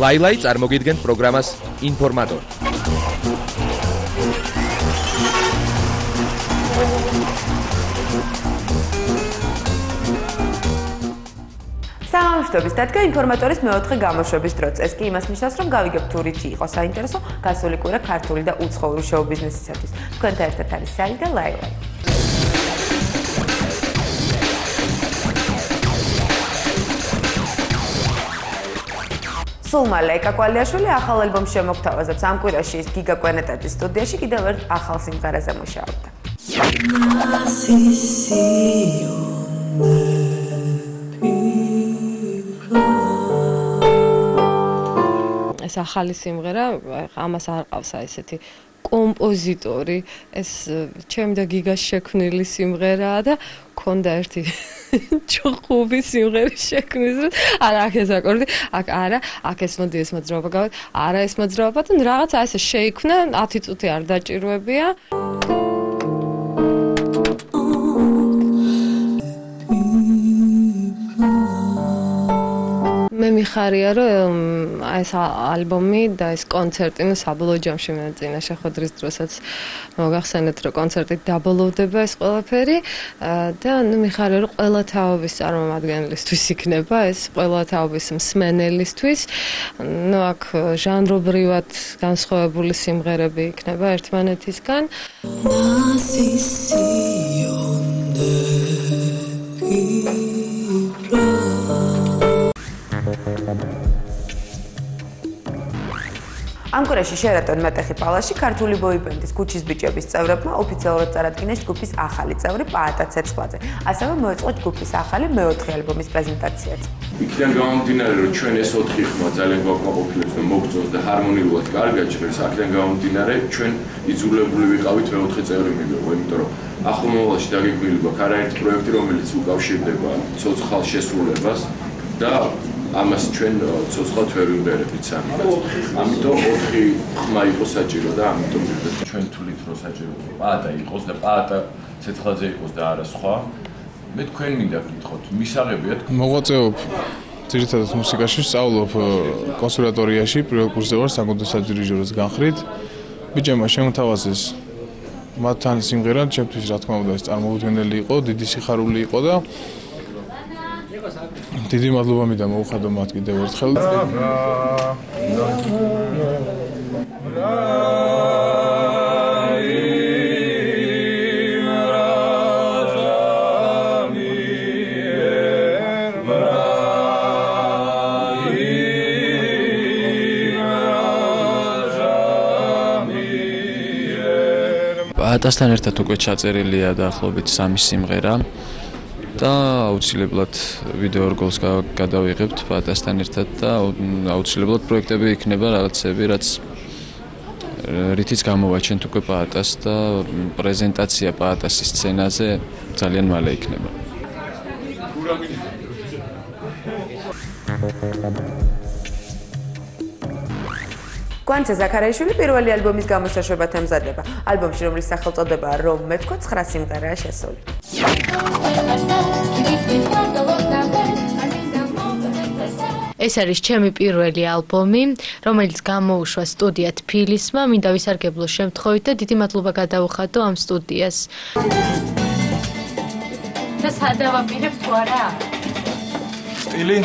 ლაილაი წარმოგიდგენთ პროგრამას ინფორმატორი. სამშვიდობის დადგა ინფორმატორის მეოთხე გამოშვების დროც. ეს კი იმას ნიშნავს, რომ გავიგებთ თუ რითი იყო საინტერესო გასული კვირა ქართული და უცხოური შოუ-ბიზნესისათვის. თქვენთან ერთად არის სალი და ლაილაი. სულ მალე ეკა კვალიაშვილი ახალ ალბომს შემოგთავაზებს. ამ კვირაში ის გიგა კვენეტაძის სტუდიაში კიდევ ერთ ახალ სიმღერაზე მუშაობდა. ეს ახალი სიმღერა, ამას არ ყავს ესეთი კომპოზიტორი, ეს ჩემი და გიგას შექმნილი სიმღერაა და ქონდა ერთი ჩხუბი სიმღერის შექმნის დროს, არა აქ ეს აკორდი, აქ არა, აქ ეს მოდი ეს მოძრაობა გავაკეთე, არა ეს მოძრაობა და რაღაცა ესე შეიქმნა, 10 წუთი არ დაჭირვებია. მე მიხარია რომ ეს ალბომი და ეს კონცერტი საბოლოო ჯამში მე წინა შეხვედრის დროსაც მოგახსენეთ რომ კონცერტი დაბოლოვდება ეს ყველაფერი და მიხარია რომ ყველა თაობის წარმომადგენლისთვის იქნება ეს ყველა თაობის მსმენელისთვის აქ ჟანრობრივად განსხვავებული სიმღერები იქნება ერთმანეთისგან ამ კვირაში შერატონ მეტეხი პალაში ქართული ბოიბენდის ქუჩის ბიჭების წევრებმა ოფიციალურად წარადგინეს ჯგუფის ახალი წევრი პაატა ცეცხლაძე. ასევე მოეწყო ჯგუფის ახალი მეოთხე ალბომის პრეზენტაციაც. იქიდან გამომდინარე რომ ჩვენ ეს 4 ხმა ძალიან გვაკმაყოფილებს და მოგწონს და ჰარმონიულად კარგად ჟღერს, აქედან გამომდინარე ჩვენ იძულებული ვიყავით მეოთხე წევრი მივიღო, იმიტომ რომ ახლო მომავალში დაგეგმილი გვაქვს არაერთი პროექტი, რომელიც უკავშირდება ცოცხალ შესრულებას და ამას ჩვენ ცოცხალ ვერ ვიბერებით სამი. ამიტომ 4 ხმა იყო საჭირო და ამიტომ ჩვენ თulit რო საჭირო პაატა იყოს და პაატა ცეცხლაძე იყოს და არა სხვა. მე თქვენ მინდა გითხოთ, მისაღებიათ მოღვაწეობ ძირითადად მუსიკაში, სწავლობ კონსერვატორიაში, პირველ კურსზე ვარ საკონცერტო სადირიჟოროს განხრით. ბიჭებმა შემოთავაზეს მათთან სიმღერა, ჩემთვის რა თქმა უნდა ეს წარმოუდგენელი იყო, დიდი სიხარული იყო და დიდი მადლობა მინდა მოუხადო მათ კიდევ ერთხელ. პაატასთან ერთად უკვე ჩაწერილია დაახლოებით 3 სიმღერა. და აუცილებლად ვიდეო რგოლს გადავიღებთ პაატასთან ერთად და აუცილებლად პროექტები იქნება რაღაცები, რაც რითიც გამოვაჩენთ უკვე პაატას და პრეზენტაცია პაატასის სცენაზე ძალიან მალე იქნება. კვანცე ზაქარაიშვილი პირველი ალბომის გამოსაშვებად ემზადება. ალბომში, რომლის სახელწოდებაა რომ მეთქო 9 სიმღერაა შესული. ეს არის ჩემი პირველი ალბომი, რომელიც გამოუშვა სტუდია თბილისმა. მინდა ვისარგებლო შემთხვევით და დიდი მადლობა გადაუხადო ამ სტუდიას. და სადავაპირებ თუ არა? სტილი?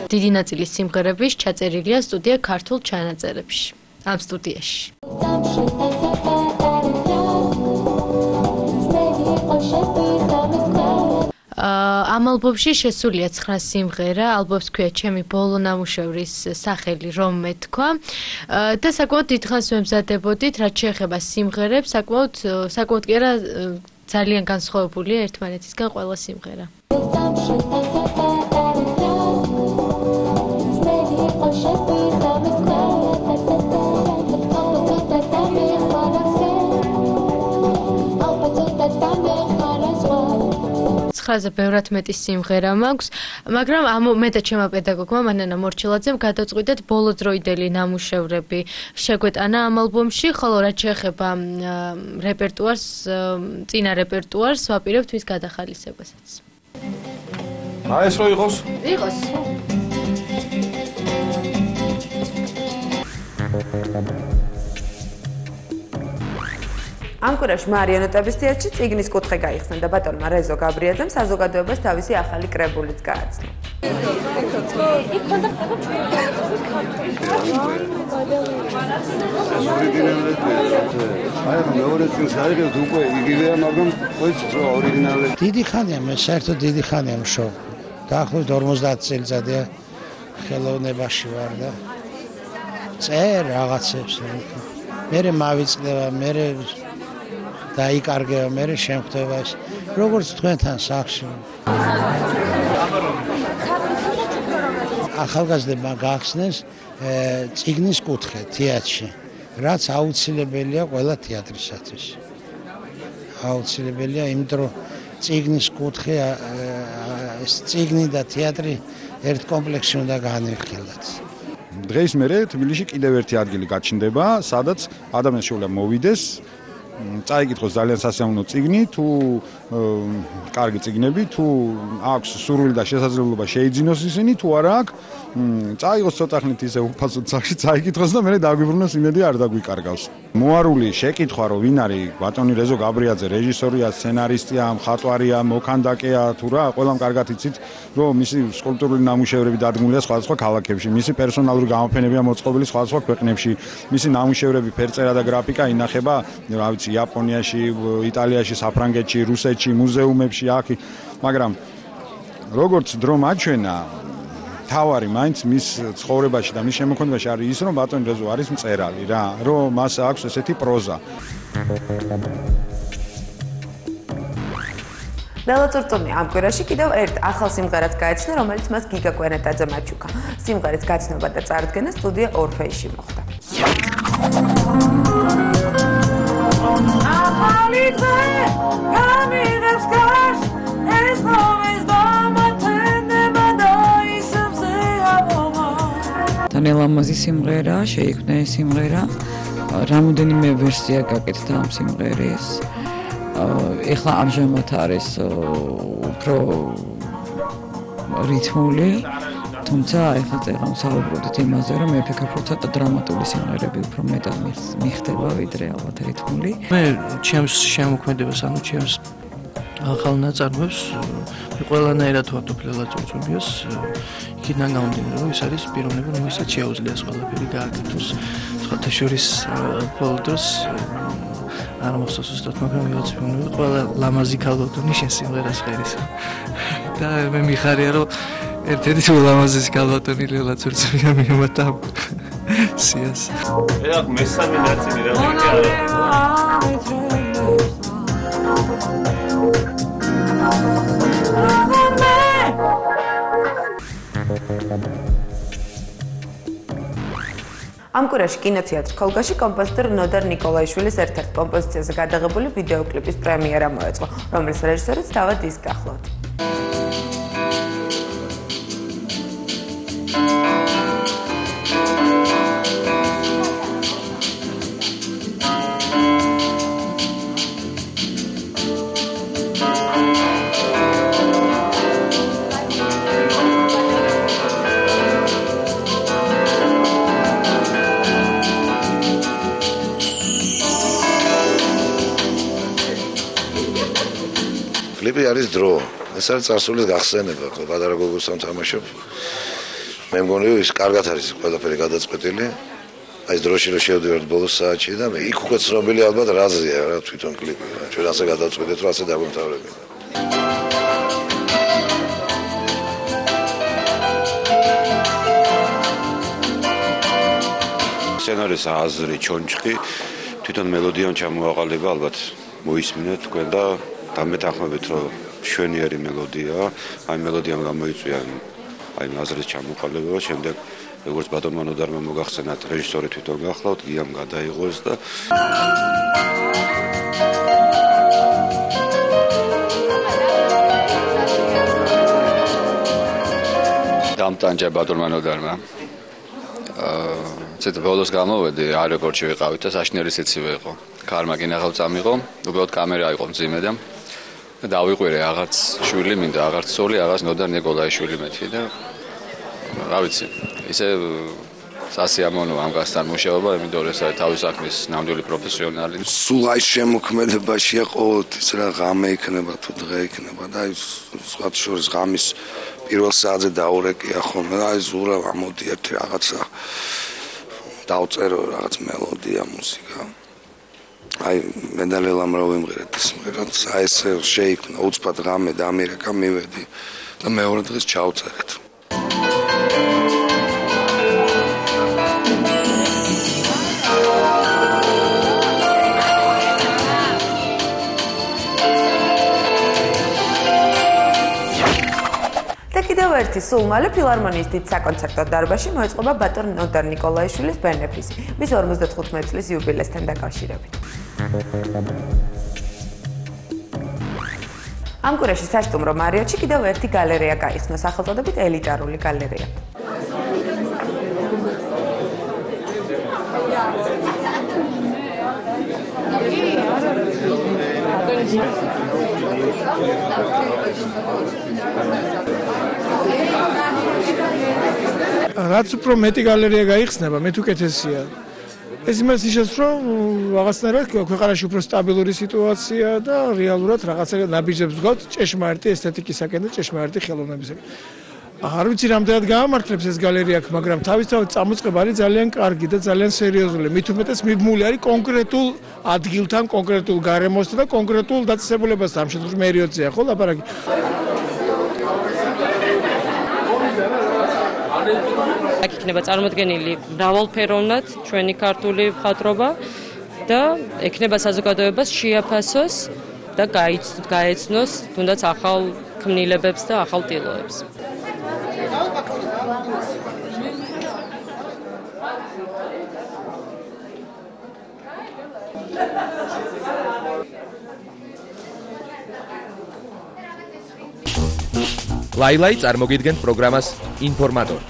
დიდი ნაწილი სიმღერების ჩაწერილია სტუდია ქართულ ჩანაწერებში, ამ სტუდიაში. ამ ალბომში შესულია 9 სიმღერა, ალბომს ქვია ჩემი ბოლო ნამუშევრის სახელი რომ მეთქვა და საკმაოდ დიდხანს ვემზადებოდით, რაც შეეხება სიმღერებს, საკმაოდ კი არა ძალიან განსხვავებულია ერთმანეთისგან ყველა სიმღერა. ზე ბევრად მეტი სიმღერა მაქვს, მაგრამ მე და ჩემმა პედაგოგმა მანანა მორჩილაძემ გადაწყვიტეთ ბოლო დროიდელი ნამუშევრები შეგვეტანა ამ ალბომში, ხოლო რაც შეეხება რეპერტუარს, წინა რეპერტუარს ვაპირებთ მის გადახალისებასაც. ეს რო იყოს? იყოს. ამ კვირაში მარიონეტების თეატრში წიგნის კუთხე გაიხსნა და ბატონმა რეზო გაბრიაძემ საზოგადოებას თავისი ახალი კრებულიც გააცნო. დიდი ხანია მე საერთოდ დიდი ხანია მშობ. დაახლოებით 50 წელიწადია ხელოვნებაში ვარ და წერ რაღაცებს. მე მავიწყდება, მე დაიკარგება, მე შემხდება ეს. როგორც თქვენთან სახში. ახალგაზრდებმა გაახსნეს წიგნის კუთხე თეატრში, რაც აუცილებელია ყველა თეატრისათვის. აუცილებელია, იმიტომ რომ წიგნის კუთხე ეს წიგნი და თეატრი ერთ კომპლექსში უნდა განვიხილოთ. დღეს მე თბილისში კიდევ ერთი ადგილი გაჩნდება, სადაც ადამიანს შეუძლია მოვიდეს, წაიკითხოს ძალიან სასიამოვნო წიგნი, თუ კარგი წიგნები, თუ აქვს სურვილი და შესაძლებლობა შეიძინოს ისინი, თუ არა აქვს, წაიღოს ცოტა ხნით ისე უფასოდ სახში წაიკითხოს და მე დაგვიბრუნოს იმედი არ დაგვიკარგავს. მოარული შეკითხვა რომ ვინ არის ბატონი რეზო გაბრიაძე, რეჟისორია, სცენარისტია, მხატვარია, მოქანდაკეა თუ რა, ყველამ კარგად იცით, რომ მისი სკულპტურული ნამუშევრები დადგმულია სხვადასხვა ქალაქებში, მისი პერსონალური გამოფენებია მოწყობილი სხვადასხვა ქვეყნებში, მისი ნამუშევრები ფერწერა და გრაფიკა ინახება, რა ვიცი, იაპონიაში, იტალიაში, საფრანგეთში, რუსეთში, მუზეუმებში, აქ, მაგრამ როგორც დრო მაჩვენა თავარი მაინც მის ცხოვრებაში და მის შემოქმედებაში არის ის, რომ ბატონი რეზო არის მწერალი რა, რომ მას აქვს ესეთი პროზა. ნელა წურწუმი ამ კვირაში კიდევ ერთ ახალ სიმღერას გაეცნო, რომელიც მას გიგა კვენეტაძემ აჩუქა. სიმღერის გაცნობა და წარდგენა სტუდია ორფეიში მოხდა. ნელამაზი სიმღერა, შეიქმნა ეს სიმღერა. რამოდენიმე ვერსია გაკეთდა ამ სიმღერის. ეხლა ამჟამად არის უფრო რითმული, თუმცა ეხლა წერან საუბრობთ იმაზე, რომ მე ვფიქრობ, რომ ცოტა დრამატული სიმღერები უფრო მეტად მიხდება, ვიდრე ალბათ რითმული. მე ჩემს შემოქმედებას, ანუ ჩემს ახალ ნაწარმოებს ყველანაირად ვარტოფლელა წურწუმიოს. იქიდან გამომდინარე, რომ ეს არის პიროვნება, რომელსაც შეუძლია ყველაფერი გააკეთოს. სხვათა შორის ბოლო დროს არ მახსოვს უბრალოდ, მაგრამ ვიღაც პიროვნება ყველა ლამაზი ქალბატონი შენ სიმღერას წერის. და მე მიხარია, რომ ერთ-ერთი ლამაზი ქალბატონი ლელა წურწუმია მიემატა სიას. ეხლა მესამე ნაწილი რა ვიქნა? ამ კვირაში კინოთეატრ ქოლგაში კომპოზიტორ ნოდარ ნიკოლაიშვილის ერთ-ერთ კომპოზიციაზე გადაღებული ვიდეოკლიპის პრემიერა მოეწყო, რომლის რეჟისორიც თავად ის გახლავთ. კლიპი არის დრო. ეს არის წარსულის გახსენება, პატარა გოგოსთან თამაშობ. მე მგონი ის კარგად არის ყველაფერი გადაწყვეტილი. აი ეს დროში რომ შევდივართ ბოლოს საათში და იქ უკვე ცნობილი ალბათ რაზეა რა თვითონ კლიპი. ჩვენ ასე გადაწყვეტეთ, რომ ასე დაგვემთავრებინა. სცენარის აზრი, ჩონჩხი, თვითონ მელოდიამ ჩამოაყალიბა ალბათ მოისმინეთ თქვენ და დამეთანხმებით, რომ შვენიერი მელოდია, აი მელოდიამ გამოიწვია აი აზრის ჩამოყალიბება, შემდეგ როგორც ბატონმა ნოდარმა მოგახსენათ, რეჟისორი თვითონ გახლავთ, გიამ გადაიღოს და დამტანჯა ბატონმა ნოდარმა. ცოტა ბოლოს გამოვედი, აეროპორტში ვიყავით და საშინელი სიცივე იყო. ქარმა კინაღავ წამიღო, უბრალოდ კამერა იყო მძიმე და დავიყვირე რაღაც შვილი მინდა, რაღაც სოლი, რაღაც ნოდარ ნიკოლაიშვილი მეთქი და რა ვიცი, ისე სასიამოვნო ამ გასთან მუშაობა, იმიტომ რომ ეს არის თავის საქმის ნამდვილი პროფესიონალი. სულ აი შემოქმედებაშია ყოველთვის რა ღამე იქნება თუ დღე იქნება და აი სხვა შორის ღამის პირველ საათზე დაურეკია ხოლმე და აი ზურა ამოდი ერთი რაღაცა დავწერო რაღაც მელოდია, მუსიკა. აი მე და ლელამ რა ვიმღერეთ ის რაღაც აი ესე შეიქმნა უცბად ღამე და ამერიკა მივედი და მეორე დღეს ჩავწერეთ. კიდევ ერთი სულ მალე ფილარმონიის დიდ საკონცერტო დარბაზში მოეწყობა ბატონ ნოდარ ნიკოლაიშვილის ბენეფისი მის 55 წლის იუბილესთან დაკავშირებით. ამ კვირაში სასტუმრო მარიოტში კიდევ ერთი გალერეა გაიხსნა სახელწოდებით ელიტარული გალერეა. რაც უფრო მეტი გალერეა გაიხსნება, მე თუ კეთესია. ეს იმას ნიშნავს, რომ რაღაცნაირად ქვეყანაში უფრო სტაბილური სიტუაცია და რეალურად რაღაცა ნაბიჯებს გვაქვს ჭეშმარიტი ესთეტიკისაკენ და ჭეშმარიტი ხელოვნებისაკენ. არ ვიცი რამდენად გაამართლებს ეს გალერეა, მაგრამ თავისთავად წამოწყება არის ძალიან კარგი და ძალიან სერიოზული. მით უმეტეს მიბმული არის კონკრეტულ ადგილთან, კონკრეტულ გარემოსთან და კონკრეტულ დაწესებულებასთან. ამ შემთხვევაში მერიოტზეა ხო ლაპარაკი. აქ იქნება წარმოდგენილი მრავალფეროვნად ჩვენი ქართული მხატვრობა და ექნება საზოგადოებას შეაფასოს და გაეცნოს თუნდაც ახალ ქმნილებებს და ახალ ტილოებს. ლაილაი წარმოგიდგენთ პროგრამას ინფორმატორი.